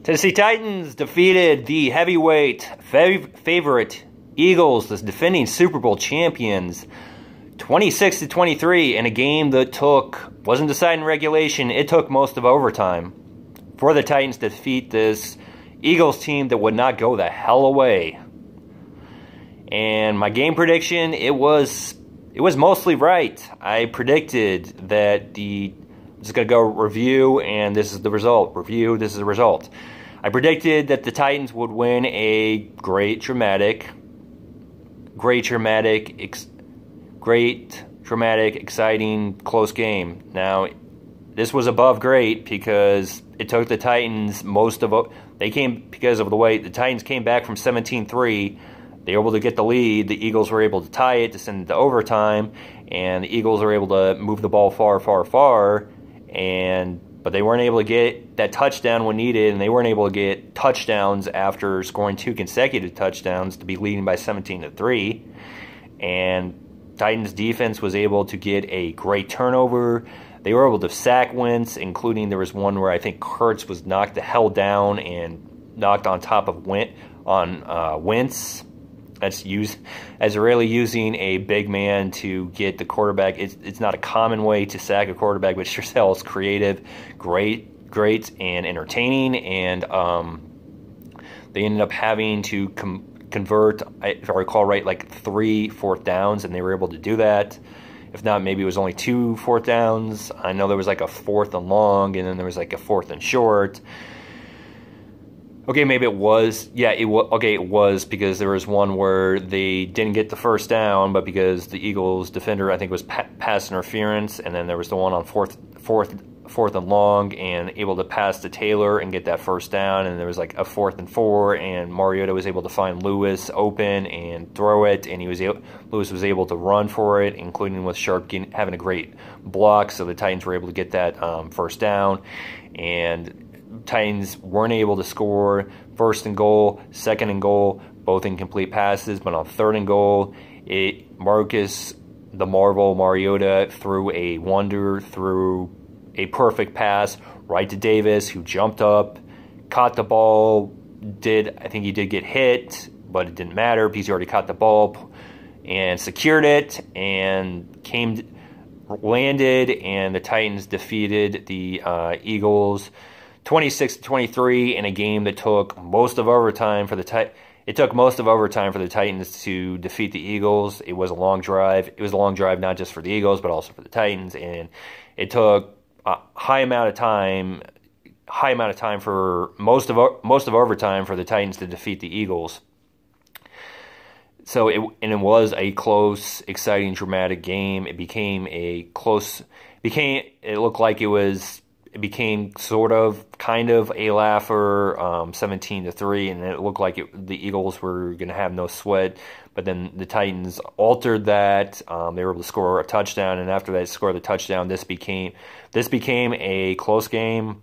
Tennessee Titans defeated the heavyweight favorite Eagles, the defending Super Bowl champions, 26-23 in a game that wasn't decided in regulation. It took most of overtime for the Titans to defeat this Eagles team that would not go the hell away. And my game prediction, it was mostly right. I predicted that I'm just going to go review, and this is the result. Review, this is the result. I predicted that the Titans would win a great, dramatic, exciting, close game. Now, this was above great because it took the Titans because of the way the Titans came back from 17-3. They were able to get the lead. The Eagles were able to tie it to send it to overtime, and the Eagles were able to move the ball far, but they weren't able to get that touchdown when needed, and they weren't able to get touchdowns after scoring 2 consecutive touchdowns to be leading by 17-3. And Titans defense was able to get a great turnover. They were able to sack Wentz, including there was one where I think Kurtz was knocked the hell down and knocked on top of Wentz. That's really using a big man to get the quarterback. It's not a common way to sack a quarterback, but sure is creative, great, and entertaining. And they ended up having to convert, if I recall right, like 3 fourth downs, and they were able to do that. If not, maybe it was only 2 fourth downs. I know there was like a 4th and long, and then there was like a 4th and short. Okay, maybe it was. Yeah, it was because there was one where they didn't get the first down, but because the Eagles defender, I think, was pass interference, and then there was the one on fourth and long, and able to pass to Taylor and get that first down, and there was like a 4th and 4, and Mariota was able to find Lewis open and throw it, and Lewis was able to run for it, including with Sharp having a great block, so the Titans were able to get that first down, and Titans weren't able to score. 1st and goal, 2nd and goal, both incomplete passes, but on 3rd and goal, Marcus the Marvel Mariota threw a perfect pass right to Davis, who jumped up, caught the ball. I think he did get hit, but it didn't matter because he already caught the ball and secured it and landed, and the Titans defeated the Eagles 26-23 in a game that took most of overtime for the Titans. It took most of overtime for the Titans to defeat the Eagles. It was a long drive. It was a long drive not just for the Eagles, but also for the Titans, and it took a high amount of time for most of overtime for the Titans to defeat the Eagles. So it was a close, exciting, dramatic game. It became sort of, kind of a laugher, 17-3, and it looked like the Eagles were going to have no sweat. But then the Titans altered that. They were able to score a touchdown, and after they scored the touchdown, this became a close game,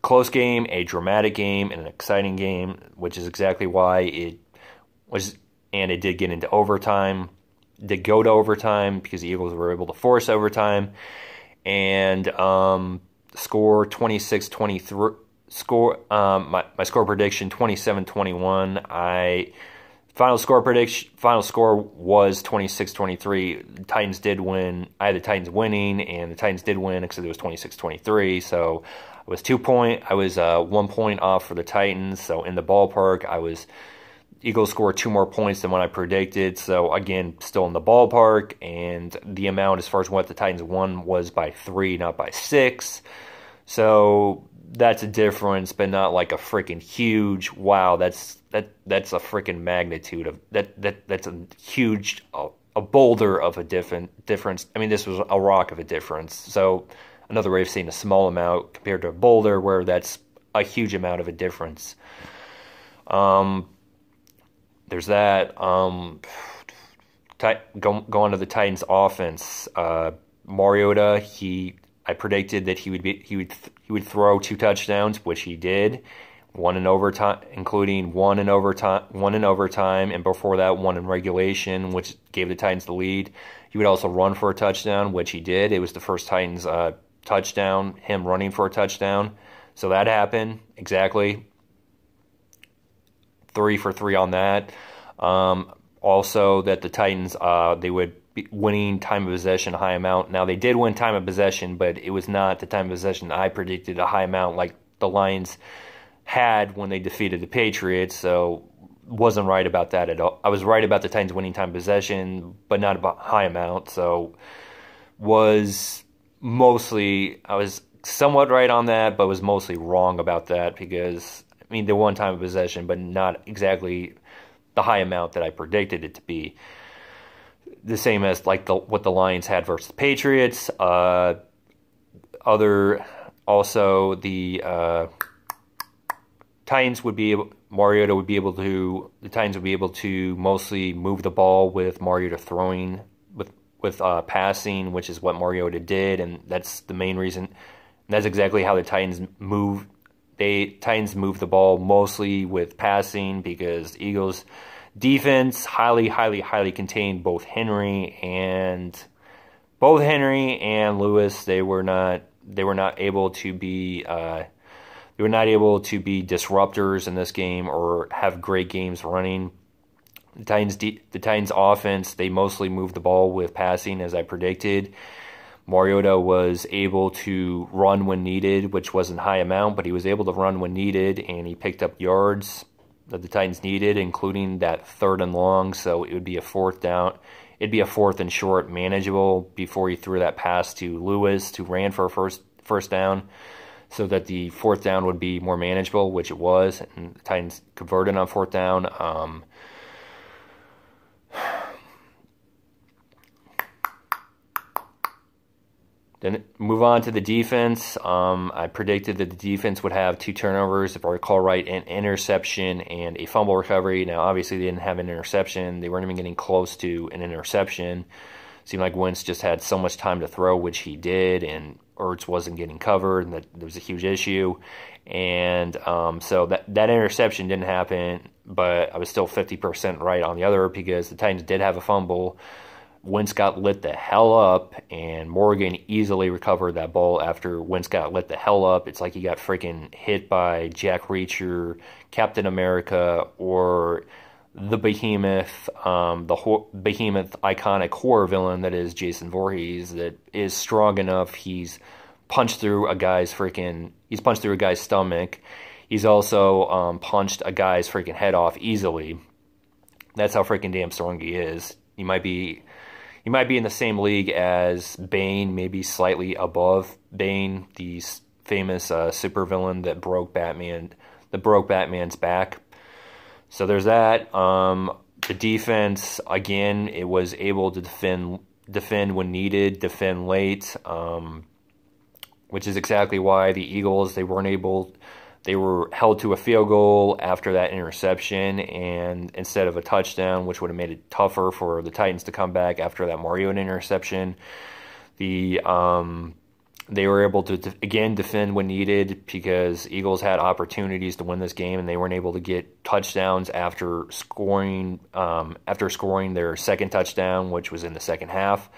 a dramatic game, and an exciting game, which is exactly why it was. And it did get into overtime. Did go to overtime because the Eagles were able to force overtime. And score 26-23. My score prediction 27-21. Final score was 26-23. The Titans did win. I had the Titans winning, and the Titans did win because it was 26-23. So I was 1 point off for the Titans. So in the ballpark, Eagles scored 2 more points than what I predicted. So, again, still in the ballpark. And the amount as far as what the Titans won was by 3, not by 6. So that's a difference, but not like a freaking huge, wow, that's a freaking magnitude of, that's a huge, a boulder of a difference. I mean, this was a rock of a difference. So another way of saying a small amount compared to a boulder where that's a huge amount of a difference. There's that. Going to the Titans' offense, Mariota. I predicted that he would throw 2 touchdowns, which he did. 1 in overtime, including one in overtime, and before that, 1 in regulation, which gave the Titans the lead. He would also run for a touchdown, which he did. It was the first Titans touchdown, him running for a touchdown. So that happened, exactly. 3 for 3 on that. Also, that the Titans, they would be winning time of possession a high amount. Now, they did win time of possession, but it was not the time of possession I predicted, a high amount like the Lions had when they defeated the Patriots. So, wasn't right about that at all. I was right about the Titans winning time of possession, but not about high amount. So, I was somewhat right on that, but was mostly wrong about that because, I mean, they won time of possession, but not exactly the high amount that I predicted it to be. The same as like what the Lions had versus the Patriots. The Titans would be able, the Titans would be able to mostly move the ball with Mariota throwing, with passing, which is what Mariota did, and that's the main reason. That's exactly how the Titans move. Titans move the ball mostly with passing because Eagles defense highly contained both Henry and Lewis. They were not able to be disruptors in this game or have great games running. The Titans offense, they mostly moved the ball with passing, as I predicted. Mariota was able to run when needed, which wasn't high amount, but he was able to run when needed, and he picked up yards that the Titans needed, including that 3rd and long. So it would be a 4th down. It'd be a 4th and short, manageable, before he threw that pass to Lewis, who ran for a first down, so that the 4th down would be more manageable, which it was, and the Titans converted on 4th down. Then move on to the defense. I predicted that the defense would have 2 turnovers, if I recall right, an interception and a fumble recovery. Now, obviously, they didn't have an interception. They weren't even getting close to an interception. Seemed like Wentz just had so much time to throw, which he did, and Ertz wasn't getting covered, and that there was a huge issue. And so that interception didn't happen, but I was still 50% right on the other because the Titans did have a fumble. Wentz got lit the hell up, and Morgan easily recovered that ball after Wentz got lit the hell up. It's like he got freaking hit by Jack Reacher, Captain America, or the behemoth, behemoth iconic horror villain that is Jason Voorhees, that is strong enough. He's punched through a guy's stomach. He's also punched a guy's freaking head off easily. That's how freaking damn strong he is. He might be in the same league as Bane, maybe slightly above Bane, the famous supervillain that broke Batman's back. So there's that. The defense, again, it was able to defend when needed, defend late, which is exactly why the Eagles, they were held to a field goal after that interception, and instead of a touchdown, which would have made it tougher for the Titans to come back after that Mariota interception. They were able to, again, defend when needed because Eagles had opportunities to win this game, and they weren't able to get touchdowns after scoring their second touchdown, which was in the second half.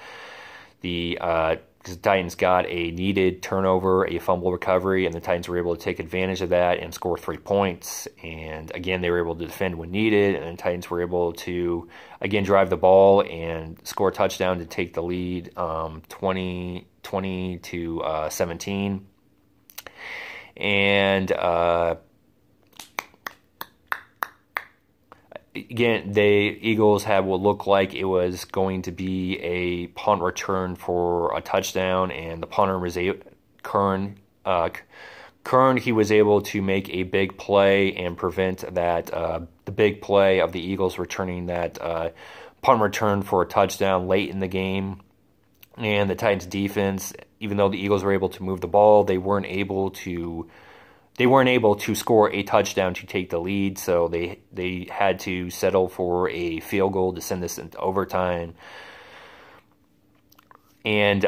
Because the Titans got a needed turnover, a fumble recovery, and the Titans were able to take advantage of that and score 3 points. And again, they were able to defend when needed, and the Titans were able to, again, drive the ball and score a touchdown to take the lead 20 to 17. And again, the Eagles had what looked like it was going to be a punt return for a touchdown, and the punter was Kern. He was able to make a big play and prevent that the big play of the Eagles returning that punt return for a touchdown late in the game. And the Titans defense, even though the Eagles were able to move the ball, they weren't able to score a touchdown to take the lead, so they had to settle for a field goal to send this into overtime. And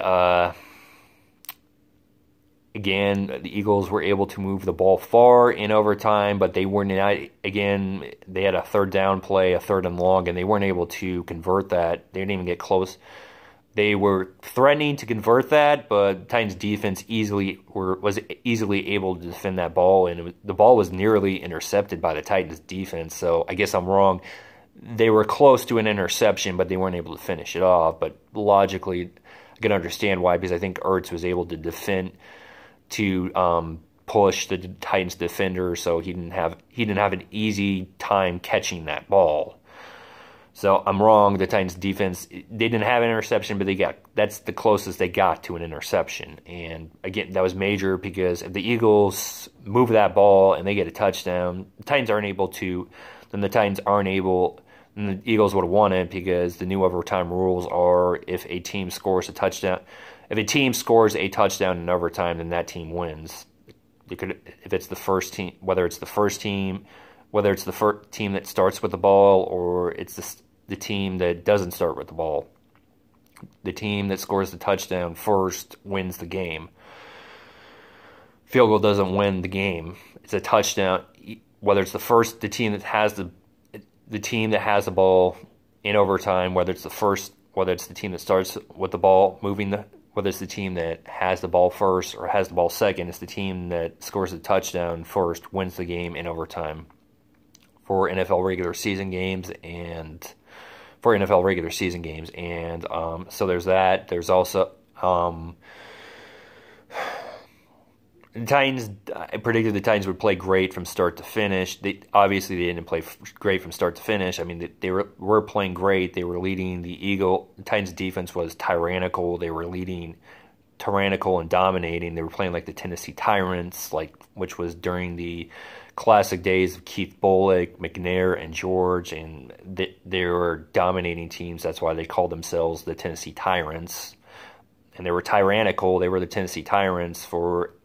again, the Eagles were able to move the ball far in overtime, but they were not. Again, they had a 3rd down play, a 3rd and long, and they weren't able to convert that. They didn't even get close. They were threatening to convert that, but the Titans defense was easily able to defend that ball, and the ball was nearly intercepted by the Titans defense. So I guess I'm wrong. They were close to an interception, but they weren't able to finish it off. But logically, I can understand why, because I think Ertz was able to defend to push the Titans defender, so he didn't have an easy time catching that ball. So I'm wrong. The Titans defense, they didn't have an interception, but that's the closest they got to an interception. And again, that was major, because if the Eagles move that ball and they get a touchdown, the Titans aren't able, then the Eagles would have won it, because the new overtime rules are if a team scores a touchdown in overtime, then that team wins. If it's the first team, whether it's the first team that starts with the ball, or it's the team that doesn't start with the ball. The team that scores the touchdown first wins the game. Field goal doesn't win the game. It's a touchdown. Whether it's the team that has the ball in overtime, whether it's the team that starts with the ball whether it's the team that has the ball first or has the ball second, it's the team that scores the touchdown first wins the game in overtime. For NFL regular season games, and so there's that. There's also the Titans. I predicted the Titans would play great from start to finish. They didn't play great from start to finish. I mean, they were playing great. They were leading the Titans defense was tyrannical. They were leading tyrannical and dominating. They were playing like the Tennessee Tyrants, which was during the classic days of Keith Bullock, McNair, and George, and they were dominating teams. That's why they called themselves the Tennessee Tyrants. And they were tyrannical. They were the Tennessee Tyrants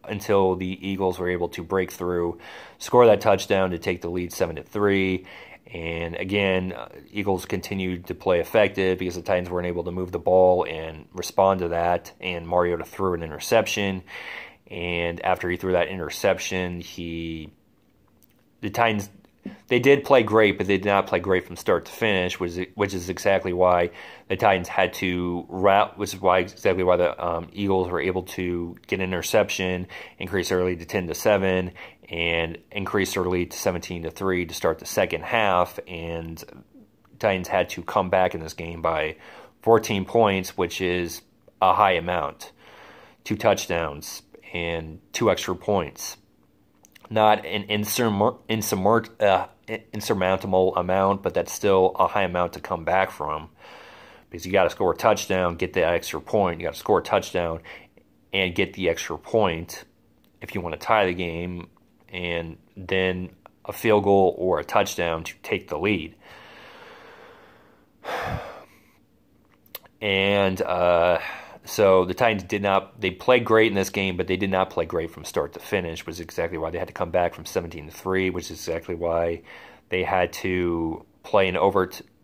until the Eagles were able to break through, score that touchdown to take the lead 7-3. And again, Eagles continued to play effective because the Titans weren't able to move the ball and respond to that. And Mariota threw an interception. And after he threw that interception, the Titans, they did play great, but they did not play great from start to finish, which is exactly why the Titans had to exactly why the Eagles were able to get an interception, increase early to 10-7, and increase early to 17-3 to start the second half. And the Titans had to come back in this game by 14 points, which is a high amount. 2 touchdowns and 2 extra points. Not an insurmountable amount, but that's still a high amount to come back from, because you got to score a touchdown, get that extra point. You got to score a touchdown and get the extra point if you want to tie the game, and then a field goal or a touchdown to take the lead. And so the Titans they played great in this game, but they did not play great from start to finish, which is exactly why they had to come back from 17-3, which is exactly why they had to play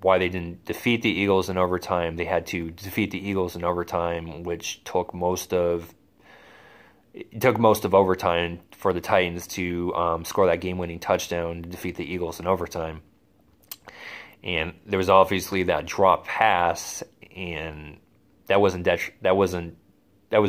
why they didn't defeat the Eagles in overtime. They had to defeat the Eagles in overtime, which took most of overtime for the Titans to score that game-winning touchdown to defeat the Eagles in overtime. And there was obviously that drop pass, and that was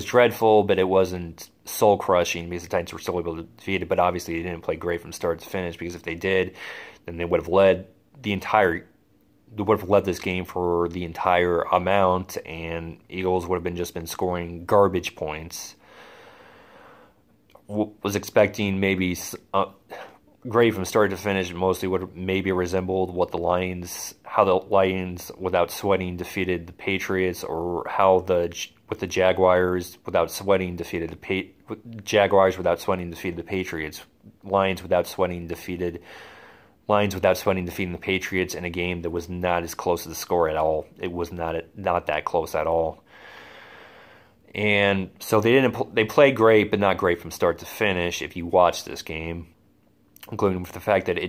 dreadful, but it wasn't soul crushing because the Titans were still able to defeat it. But obviously, they didn't play great from start to finish, because if they did, then they would have led this game for the entire amount, and Eagles would have just been scoring garbage points. Was expecting maybe great from start to finish. Mostly would maybe resembled how the Lions without sweating defeated the Patriots, or how the Jaguars without sweating defeated the Patriots. Lions without sweating defeating the Patriots in a game that was not as close to the score at all. It was not that close at all. And so they played great, but not great from start to finish if you watch this game, including with the fact that the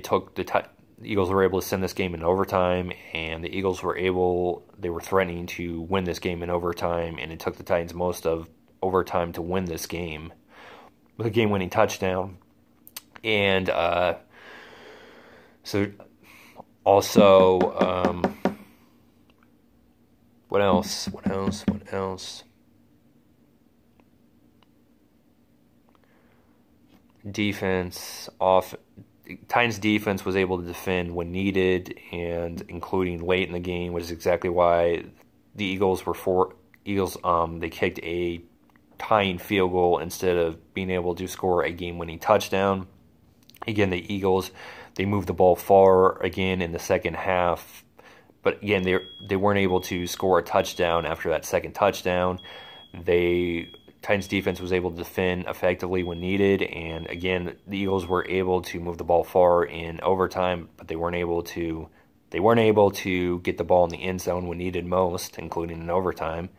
Eagles were able to send this game in overtime, and the Eagles they were threatening to win this game in overtime, and it took the Titans most of overtime to win this game with a game-winning touchdown. And so also, What else? What else? What else? Defense off. Titans defense was able to defend when needed, and including late in the game, which is exactly why the Eagles they kicked a tying field goal instead of being able to score a game-winning touchdown. Again, the Eagles, they moved the ball far again in the second half, but again, they weren't able to score a touchdown after that second touchdown. Titans defense was able to defend effectively when needed, and again, the Eagles were able to move the ball far in overtime, but they weren't able to get the ball in the end zone when needed most, including in overtime,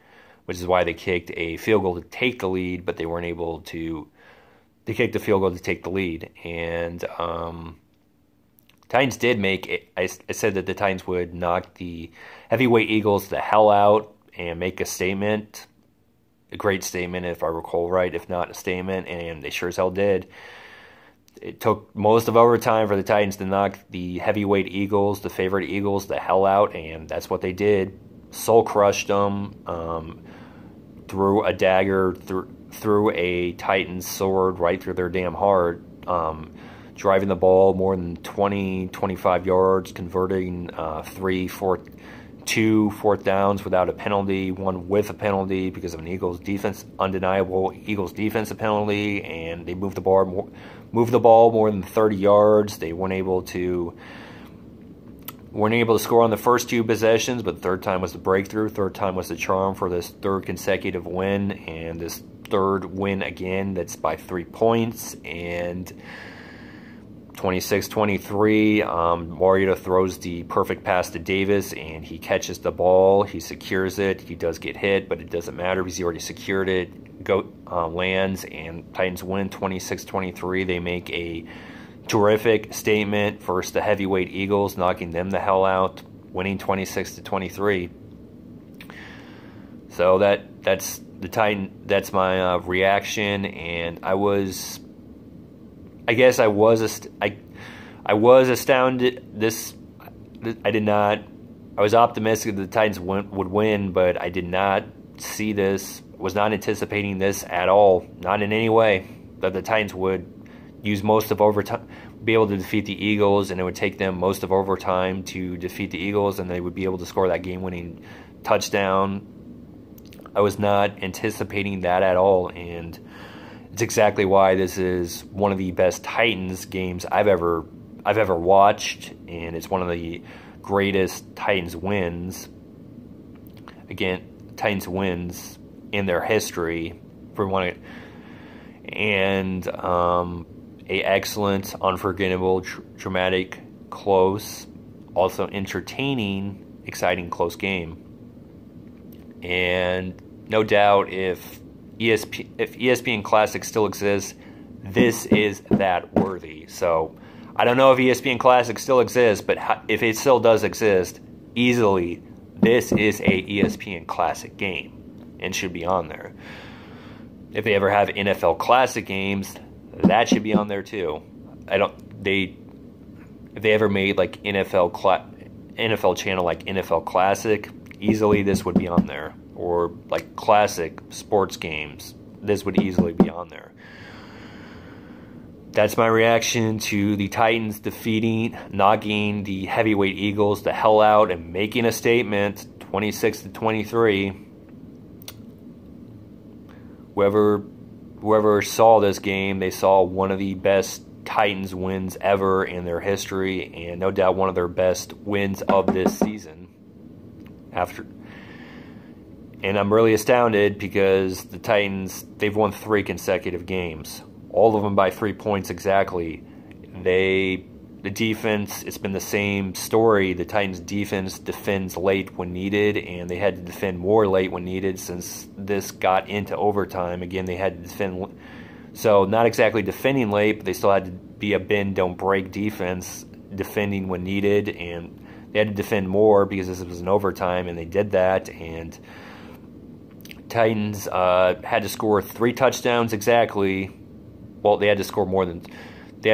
which is why they kicked a field goal to take the lead, but they weren't able to. They kicked the field goal to take the lead, and Titans did make it. I said that the Titans would knock the heavyweight Eagles the hell out and make a statement. A great statement, if I recall right, if not a statement, and they sure as hell did. It took most of overtime for the Titans to knock the heavyweight Eagles, the favorite Eagles, the hell out, and that's what they did. Soul crushed them, threw a dagger through a Titans sword right through their damn heart, driving the ball more than 20, 25 yards, converting 2 fourth downs without a penalty, 1 with a penalty because of an undeniable Eagles defensive penalty, and they moved the ball more than 30 yards. They weren't able to score on the first 2 possessions, but the third time was the breakthrough. Third time was the charm for this third consecutive win, and this third win again that's by 3 points, and 26-23, Mariota throws the perfect pass to Davis, and he catches the ball. He secures it. He does get hit, but it doesn't matter because he already secured it. Lands, and Titans win 26-23. They make a terrific statement versus the heavyweight Eagles, knocking them the hell out, winning 26-23. So that's the Titan. That's my reaction, and I was astounded. I was optimistic that the Titans would win, but I did not see this, was not anticipating this at all, not in any way, that the Titans would use most of overtime, be able to defeat the Eagles, and it would take them most of overtime to defeat the Eagles, and they would be able to score that game-winning touchdown. I was not anticipating that at all, and it's exactly why this is one of the best Titans games I've ever watched, and it's one of the greatest Titans wins. Again, Titans wins in their history for one, and a excellent, unforgettable, dramatic, close, also entertaining, exciting, close game. And no doubt, if ESPN Classic still exists, this is that worthy. So I don't know if ESPN Classic still exists, but if it still does exist, easily this is a ESPN Classic game and should be on there. If they ever have NFL Classic games, that should be on there too. If they ever made like NFL channel like NFL Classic, easily this would be on there. Or like classic sports games, this would easily be on there. That's my reaction to the Titans knocking the heavyweight Eagles the hell out and making a statement, 26-23. Whoever saw this game, they saw one of the best Titans wins ever in their history, and no doubt one of their best wins of this season. And I'm really astounded because the Titans, they've won 3 consecutive games. All of them by 3 points exactly. The defense, it's been the same story. The Titans defense defends late when needed, and they had to defend more late when needed since this got into overtime. Again, they had to defend. So not exactly defending late, but they still had to be a bend, don't break defense, defending when needed. And they had to defend more because this was an overtime, and they did that. And Titans had to score 3 touchdowns exactly. Well, they had to score more than. They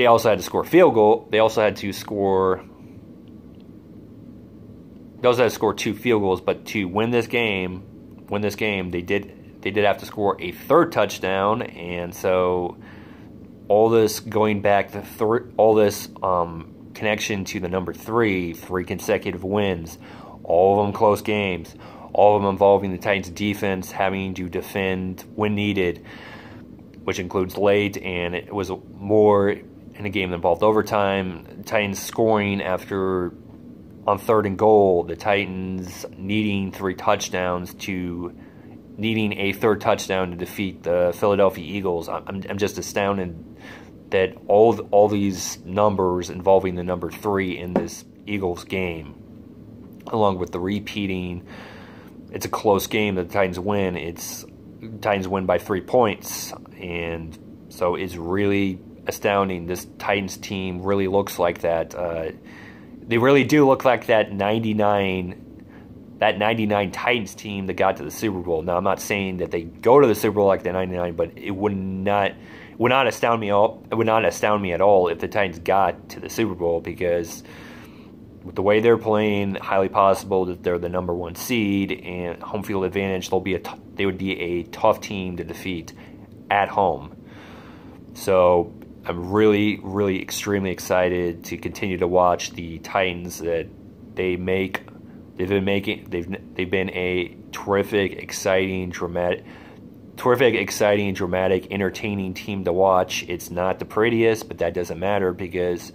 also had to score a field goal. They also had to score. they also had to score 2 field goals, but to win this game, they did have to score a third touchdown, and so all this going back to all this connection to the number 3 consecutive wins, all of them close games, all of them involving the Titans defense having to defend when needed, which includes late, and it was more in a game that involved overtime. Titans scoring after on 3rd and goal, the Titans needing a 3rd touchdown to defeat the Philadelphia Eagles. I'm just astounded that all these numbers involving the number 3 in this Eagles game, along with the repeating, it's a close game that the Titans win. Titans win by 3 points, and so it's really astounding. This Titans team really looks like that. They really do look like that 99 Titans team that got to the Super Bowl. Now, I'm not saying that they go to the Super Bowl like the 99, but it would not astound me at all if the Titans got to the Super Bowl, because with the way they're playing, highly possible that they're the number 1 seed and home field advantage. They would be a tough team to defeat at home. So I'm really, really extremely excited to continue to watch the Titans that they've been a terrific, exciting, dramatic, entertaining team to watch. It's not the prettiest, but that doesn't matter, because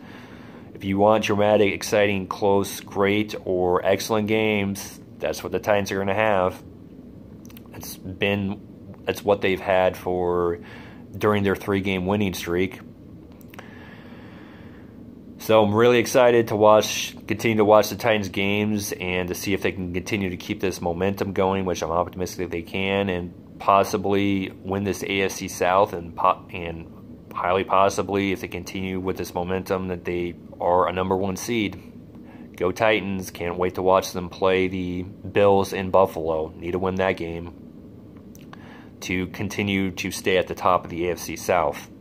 if you want dramatic, exciting, close, great, or excellent games, that's what the Titans are going to have. That's what they've had during their 3-game winning streak. So I'm really excited to continue to watch the Titans games and to see if they can continue to keep this momentum going, which I'm optimistic that they can, and possibly win this AFC South, and highly possibly, if they continue with this momentum, that they are a number 1 seed. Go Titans. Can't wait to watch them play the Bills in Buffalo. Need to win that game to continue to stay at the top of the AFC South.